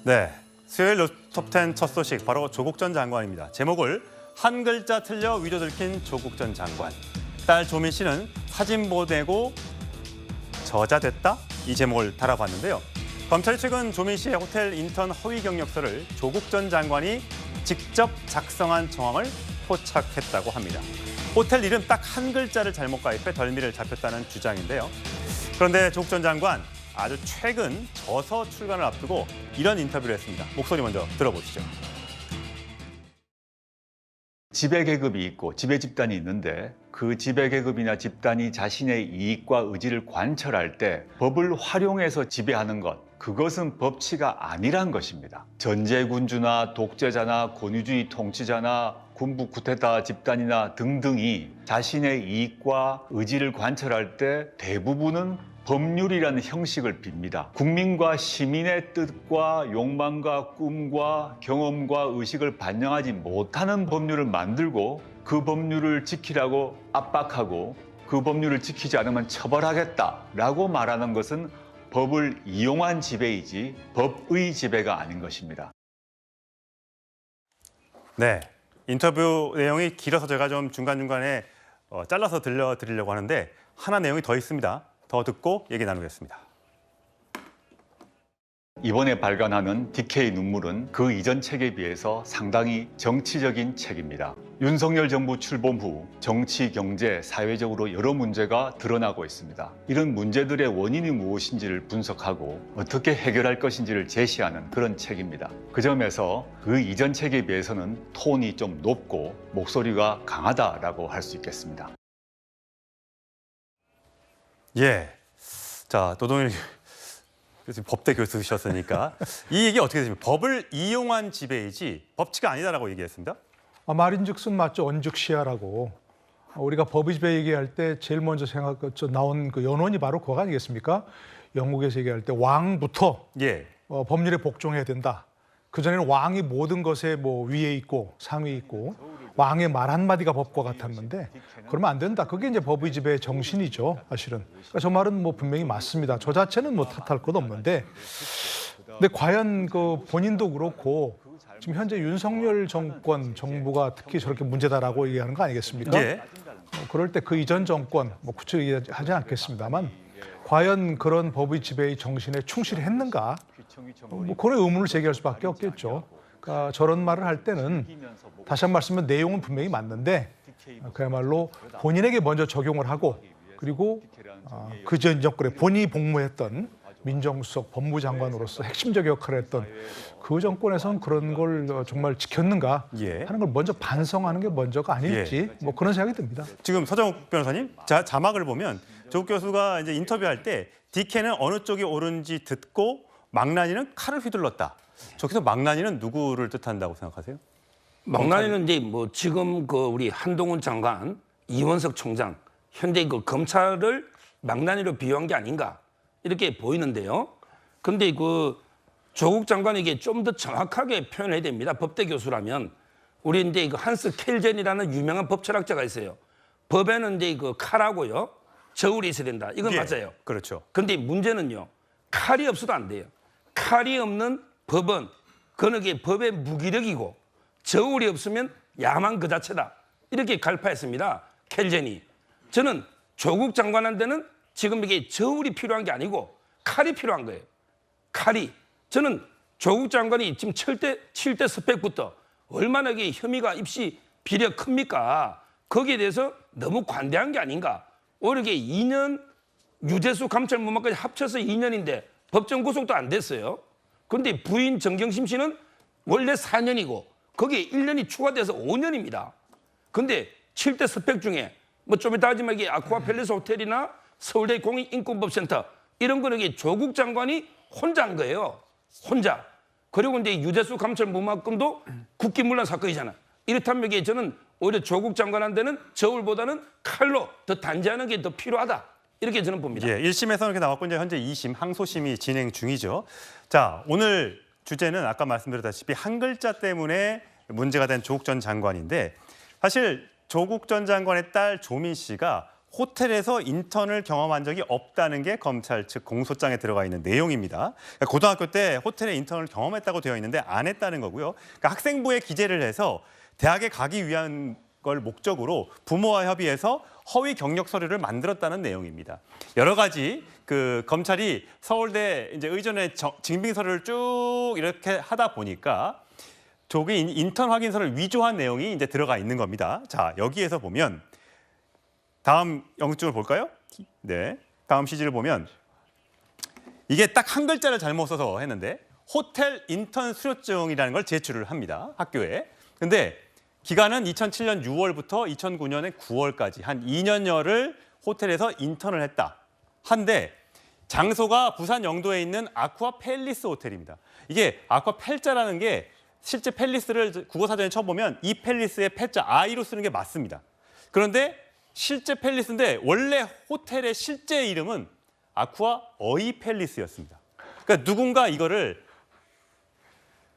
네, 수요일 뉴스톱10 첫 소식 바로 조국 전 장관입니다. 제목을 한 글자 틀려 위로 들킨 조국 전 장관. 딸 조민 씨는 사진 보내고 저자됐다? 이 제목을 달아봤는데요. 검찰이 최근 조민 씨의 호텔 인턴 허위 경력서를 조국 전 장관이 직접 작성한 정황을 포착했다고 합니다. 호텔 이름 딱 한 글자를 잘못 가입해 덜미를 잡혔다는 주장인데요. 그런데 조국 전 장관 아주 최근 저서 출간을 앞두고 이런 인터뷰를 했습니다. 목소리 먼저 들어보시죠. 지배계급이 있고 지배집단이 있는데 그 지배계급이나 집단이 자신의 이익과 의지를 관철할 때 법을 활용해서 지배하는 것, 그것은 법치가 아니란 것입니다. 전제군주나 독재자나 권위주의 통치자나 군부 쿠데타 집단이나 등등이 자신의 이익과 의지를 관철할 때 대부분은 법률이라는 형식을 빕니다. 국민과 시민의 뜻과 욕망과 꿈과 경험과 의식을 반영하지 못하는 법률을 만들고 그 법률을 지키라고 압박하고 그 법률을 지키지 않으면 처벌하겠다라고 말하는 것은 법을 이용한 지배이지 법의 지배가 아닌 것입니다. 네, 인터뷰 내용이 길어서 제가 좀 중간중간에 잘라서 들려드리려고 하는데 하나 내용이 더 있습니다. 더 듣고 얘기 나누겠습니다. 이번에 발간하는 DK 눈물은 그 이전 책에 비해서 상당히 정치적인 책입니다. 윤석열 정부 출범 후 정치, 경제, 사회적으로 여러 문제가 드러나고 있습니다. 이런 문제들의 원인이 무엇인지를 분석하고 어떻게 해결할 것인지를 제시하는 그런 책입니다. 그 점에서 그 이전 책에 비해서는 톤이 좀 높고 목소리가 강하다라고 할 수 있겠습니다. 예, 자 노동일 법대 교수셨으니까 이 얘기 어떻게 되십니까? 법을 이용한 지배이지 법치가 아니다라고 얘기했습니다. 말인즉슨 맞죠. 언즉시하라고. 우리가 법의 지배 얘기할 때 제일 먼저 나온 그 연원이 바로 그거 아니겠습니까? 영국에서 얘기할 때 왕부터 법률에 복종해야 된다. 그전에는 왕이 모든 것에 위에 있고 상위에 있고 왕의 말 한마디가 법과 같았는데 그러면 안 된다. 그게 이제 법의 지배의 정신이죠, 사실은. 그러니까 저 말은 분명히 맞습니다. 저 자체는 탓할 것 없는데 근데 과연 그 본인도 그렇고 지금 현재 윤석열 정부가 특히 저렇게 문제다라고 얘기하는 거 아니겠습니까? 예. 그럴 때 그 이전 정권 구체적으로 얘기하지 않겠습니다만 과연 그런 법의 지배의 정신에 충실했는가? 그런 의문을 제기할 수밖에 없겠죠. 그러니까 저런 말을 할 때는 다시 한 번 말씀드리면 내용은 분명히 맞는데 그야말로 본인에게 먼저 적용을 하고 그리고 그 전 정권에 본인이 복무했던 민정수석 법무장관으로서 핵심적 역할을 했던 그 정권에서는 그런 걸 정말 지켰는가 하는 걸 먼저 반성하는 게 먼저가 아닐지 그런 생각이 듭니다. 지금 서정욱 변호사님 자막을 보면 조국 교수가 이제 인터뷰할 때 DK는 어느 쪽이 옳은지 듣고 망나니는 칼을 휘둘렀다. 저기서 망나니는 누구를 뜻한다고 생각하세요? 망나니는 이제 지금 우리 한동훈 장관, 이원석 총장, 현재 검찰을 망나니로 비유한 게 아닌가 이렇게 보이는데요. 그런데 조국 장관에게 좀 더 정확하게 표현해야 됩니다. 법대 교수라면 우리 이제 한스 켈젠이라는 유명한 법철학자가 있어요. 법에는 이제 칼하고요, 저울이 있어야 된다. 이건 맞아요. 그렇죠. 그런데 문제는요, 칼이 없어도 안 돼요. 칼이 없는 법은 그게 법의 무기력이고 저울이 없으면 야망 그 자체다. 이렇게 갈파했습니다. 켈젠이. 저는 조국 장관한테는 지금 이게 저울이 필요한 게 아니고 칼이 필요한 거예요. 칼이. 저는 조국 장관이 지금 7대 스펙부터 얼마나 이게 혐의가 입시 비례가 큽니까? 거기에 대해서 너무 관대한 게 아닌가. 오히려 이게 2년 유재수 감찰무마까지 합쳐서 2년인데 법정 구속도 안 됐어요. 그런데 부인 정경심 씨는 원래 4년이고 거기에 1년이 추가돼서 5년입니다. 그런데 7대 스펙 중에 좀 이따 하지만 이게 아쿠아 팰리스 호텔이나 서울대 공익인권법센터 이런 거는 이게 조국 장관이 혼자 한 거예요. 혼자. 그리고 이제 유재수 감찰 무마건도 국기문란 사건이잖아. 이렇다면 이게 저는 오히려 조국 장관한테는 저울보다는 칼로 더 단죄하는 게 더 필요하다. 이렇게 저는 봅니다. 1심에서는 이렇게 나왔고 이제 현재 2심 항소심이 진행 중이죠. 자, 오늘 주제는 아까 말씀드렸다시피 한 글자 때문에 문제가 된 조국 전 장관인데 사실 조국 전 장관의 딸 조민 씨가 호텔에서 인턴을 경험한 적이 없다는 게 검찰 측 공소장에 들어가 있는 내용입니다. 그러니까 고등학교 때 호텔에 인턴을 경험했다고 되어 있는데 안 했다는 거고요. 그러니까 학생부에 기재를 해서 대학에 가기 위한 걸 목적으로 부모와 협의해서 허위 경력 서류를 만들었다는 내용입니다. 여러 가지 그 검찰이 서울대 이제 의전의 증빙 서류를 쭉 이렇게 하다 보니까 조기 인턴 확인서를 위조한 내용이 이제 들어가 있는 겁니다. 자, 여기에서 보면 다음 영수증을 볼까요? 네, 다음 시지를 보면 이게 딱 한 글자를 잘못 써서 했는데 호텔 인턴 수료증이라는 걸 제출을 합니다. 학교에. 근데 기간은 2007년 6월부터 2009년의 9월까지 한 2년여를 호텔에서 인턴을 했다. 한데 장소가 부산 영도에 있는 아쿠아 팰리스 호텔입니다. 이게 아쿠아 팰자라는 게 실제 팰리스를 국어사전에 쳐보면 이 팰리스의 팰자 I로 쓰는 게 맞습니다. 그런데 실제 팰리스인데 원래 호텔의 실제 이름은 아쿠아 어이 팰리스였습니다. 그러니까 누군가 이거를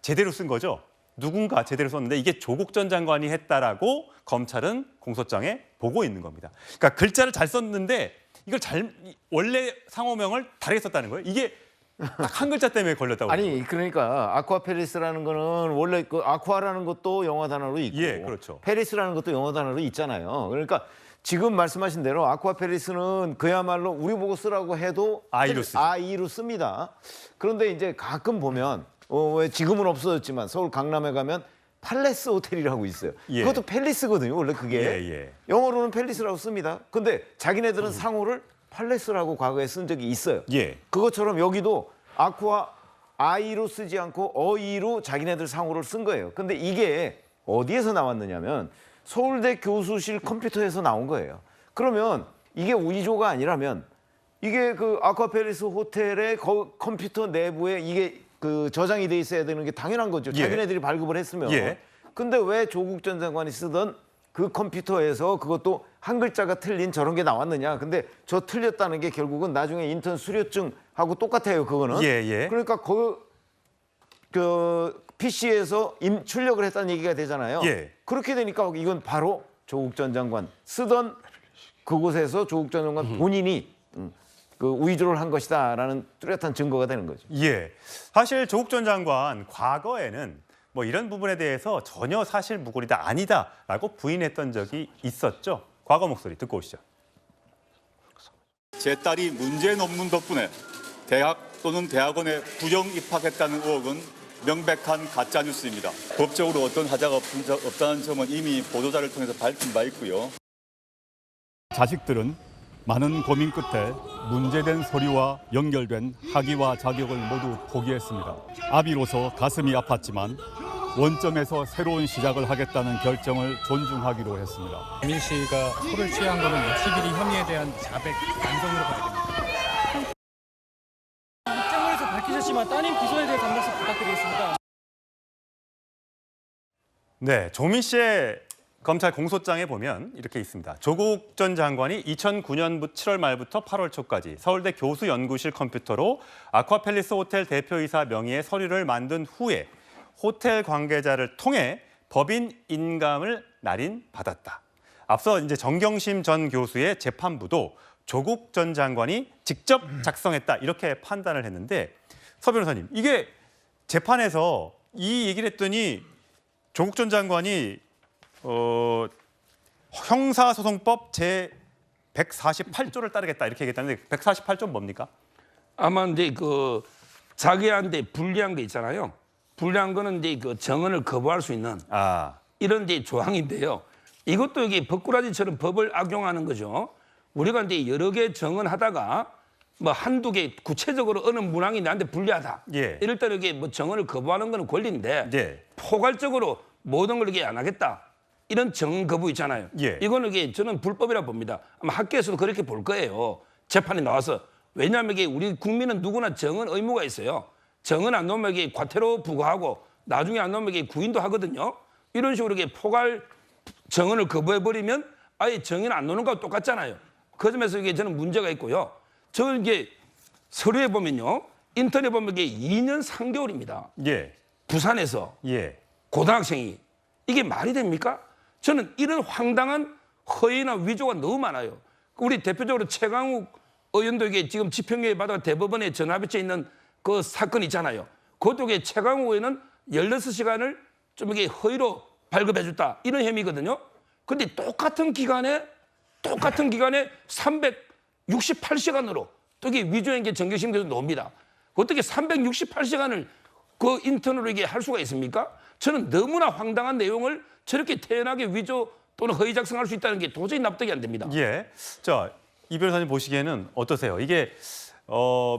제대로 쓴 거죠. 누군가 제대로 썼는데 이게 조국 전 장관이 했다라고 검찰은 공소장에 보고 있는 겁니다. 그러니까 글자를 잘 썼는데 이걸 원래 상호명을 다르게 썼다는 거예요. 이게 딱 한 글자 때문에 걸렸다고. 아니 그러니까 아쿠아 페리스라는 거는 원래 그 아쿠아라는 것도 영어 단어로 있고 예, 그렇죠. 페리스라는 것도 영어 단어로 있잖아요. 그러니까 지금 말씀하신 대로 아쿠아 페리스는 그야말로 우리 보고 쓰라고 해도 I로 씁니다. 그런데 이제 가끔 보면 왜 지금은 없어졌지만 서울 강남에 가면 팔레스 호텔이라고 있어요. 예. 그것도 팰리스거든요. 원래 그게 예. 영어로는 팰리스라고 씁니다. 근데 자기네들은 상호를 팔레스라고 과거에 쓴 적이 있어요. 예. 그것처럼 여기도 아쿠아 I로 쓰지 않고 어이로 자기네들 상호를 쓴 거예요. 근데 이게 어디에서 나왔느냐면 서울대 교수실 컴퓨터에서 나온 거예요. 그러면 이게 위조가 아니라면 이게 그 아쿠아 팰리스 호텔의 컴퓨터 내부에 이게 그 저장이 돼 있어야 되는 게 당연한 거죠. 예. 자기네들이 발급을 했으면. 예. 근데 왜 조국 전 장관이 쓰던 그 컴퓨터에서 그것도 한 글자가 틀린 저런 게 나왔느냐. 근데 저 틀렸다는 게 결국은 나중에 인턴 수료증하고 똑같아요. 그거는. 예. 그러니까 그 PC에서 출력을 했다는 얘기가 되잖아요. 예. 그렇게 되니까 이건 바로 조국 전 장관 쓰던 그곳에서 조국 전 장관 본인이 그 위조를 한 것이다라는 뚜렷한 증거가 되는 거죠. 예. 사실 조국 전 장관 과거에는 뭐 이런 부분에 대해서 전혀 사실 무근이다 아니다라고 부인했던 적이 있었죠. 과거 목소리 듣고 오시죠. 제 딸이 문제 논문 덕분에 대학 또는 대학원에 부정 입학했다는 의혹은 명백한 가짜 뉴스입니다. 법적으로 어떤 하자가 없다는 점은 이미 보도자를 통해서 밝힌 바 있고요. 자식들은 많은 고민 끝에 문제된 서류와 연결된 학위와 자격을 모두 포기했습니다. 아비로서 가슴이 아팠지만 원점에서 새로운 시작을 하겠다는 결정을 존중하기로 했습니다. 민 씨가 소를 취한 것은 60일이 혐의에 대한 자백 반성으로 봐야 됩니다. 입장문에서 밝히셨지만 따님 기소에 대해 단박성 부탁드리겠습니다. 네, 조민 씨의 검찰 공소장에 보면 이렇게 있습니다. 조국 전 장관이 2009년 7월 말부터 8월 초까지 서울대 교수연구실 컴퓨터로 아쿠아팰리스 호텔 대표이사 명의의 서류를 만든 후에 호텔 관계자를 통해 법인 인감을 날인받았다. 앞서 이제 정경심 전 교수의 재판부도 조국 전 장관이 직접 작성했다 이렇게 판단을 했는데 서 변호사님, 이게 재판에서 이 얘기를 했더니 조국 전 장관이 형사소송법 제 148조를 따르겠다 이렇게 얘기했다는데 148조 뭡니까? 아마 이제 그 자기한테 불리한 게 있잖아요. 불리한 거는 이제 그 정언을 거부할 수 있는 이런 이제 조항인데요. 이것도 이게 법꾸라지처럼 법을 악용하는 거죠. 우리가 이제 여러 개 정언하다가 뭐 한두 개 구체적으로 어느 문항이 나한테 불리하다. 예. 이럴 때 이게 뭐 정언을 거부하는 건 권리인데 예. 포괄적으로 모든 걸 이렇게 안 하겠다. 이런 정언 거부 있잖아요. 예. 이거는 이게 저는 불법이라고 봅니다. 아마 학교에서도 그렇게 볼 거예요. 재판에 나와서. 왜냐하면 이게 우리 국민은 누구나 정언 의무가 있어요. 정언 안 놓으면 이게 과태료 부과하고 나중에 안 놓으면 이게 구인도 하거든요. 이런 식으로 이렇게 포괄 정언을 거부해버리면 아예 정언 안 놓는 거하고 똑같잖아요. 그 점에서 이게 저는 문제가 있고요. 저는 이게 서류에 보면요. 인터넷 보면 이게 2년 3개월입니다. 예. 부산에서 예. 고등학생이 이게 말이 됩니까? 저는 이런 황당한 허위나 위조가 너무 많아요. 우리 대표적으로 최강욱 의원도 이게 지금 집행유예 받아 대법원에 전화배치해 있는 그 사건 있잖아요. 그것도 이게 최강욱 의원은 16시간을 좀 이게 허위로 발급해 줬다 이런 혐의거든요. 근데 똑같은 기간에 368시간으로 또 이게 위조행위 정경심에서 나옵니다. 어떻게 368시간을 그 인턴으로 이게 할 수가 있습니까? 저는 너무나 황당한 내용을 저렇게 태연하게 위조 또는 허위 작성할 수 있다는 게 도저히 납득이 안 됩니다. 예. 자, 이 변호사님 보시기에는 어떠세요? 이게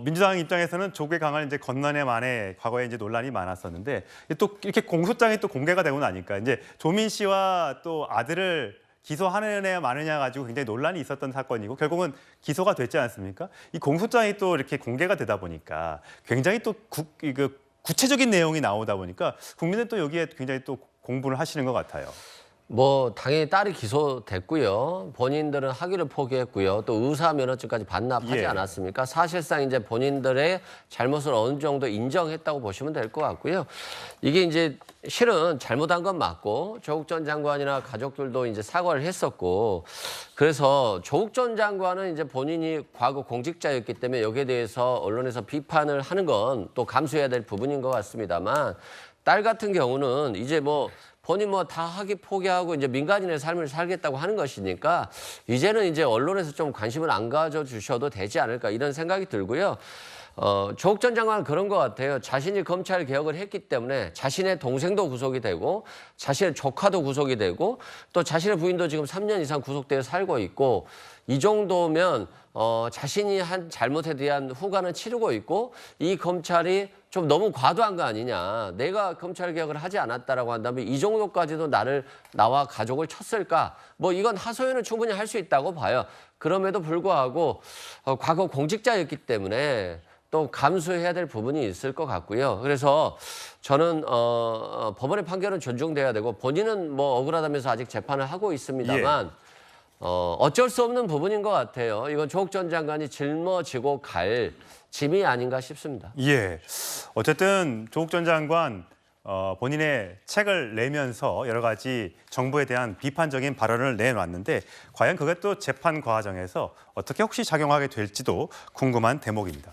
민주당 입장에서는 조국의 강을 이제 건너내 만에 과거에 이제 논란이 많았었는데 또 이렇게 공소장이 또 공개가 되고 나니까 이제 조민 씨와 또 아들을 기소하느냐 마느냐 가지고 굉장히 논란이 있었던 사건이고 결국은 기소가 됐지 않습니까? 이 공소장이 또 이렇게 공개가 되다 보니까 굉장히 또 구체적인 내용이 나오다 보니까 국민은 또 여기에 굉장히 또 공부를 하시는 것 같아요. 뭐 당연히 딸이 기소됐고요. 본인들은 학위를 포기했고요. 또 의사 면허증까지 반납하지 예. 않았습니까? 사실상 이제 본인들의 잘못을 어느 정도 인정했다고 보시면 될 것 같고요. 이게 이제 실은 잘못한 건 맞고 조국 전 장관이나 가족들도 이제 사과를 했었고 그래서 조국 전 장관은 이제 본인이 과거 공직자였기 때문에 여기에 대해서 언론에서 비판을 하는 건 또 감수해야 될 부분인 것 같습니다만 딸 같은 경우는 이제 뭐 본인 뭐 다 학위 포기하고 이제 민간인의 삶을 살겠다고 하는 것이니까 이제는 이제 언론에서 좀 관심을 안 가져주셔도 되지 않을까 이런 생각이 들고요. 조국 전 장관은 그런 것 같아요. 자신이 검찰 개혁을 했기 때문에 자신의 동생도 구속이 되고 자신의 조카도 구속이 되고 또 자신의 부인도 지금 3년 이상 구속되어 살고 있고 이 정도면 자신이 한 잘못에 대한 후과는 치르고 있고 이 검찰이 좀 너무 과도한 거 아니냐. 내가 검찰 개혁을 하지 않았다라고 한다면 이 정도까지도 나와 가족을 쳤을까? 뭐 이건 하소연은 충분히 할 수 있다고 봐요. 그럼에도 불구하고 과거 공직자였기 때문에 또 감수해야 될 부분이 있을 것 같고요. 그래서 저는 법원의 판결은 존중돼야 되고 본인은 뭐 억울하다면서 아직 재판을 하고 있습니다만 어쩔 수 없는 부분인 것 같아요. 이건 조국 전 장관이 짊어지고 갈 짐이 아닌가 싶습니다. 예. 어쨌든 조국 전 장관 본인의 책을 내면서 여러 가지 정부에 대한 비판적인 발언을 내놨는데 과연 그것도 재판 과정에서 어떻게 혹시 작용하게 될지도 궁금한 대목입니다.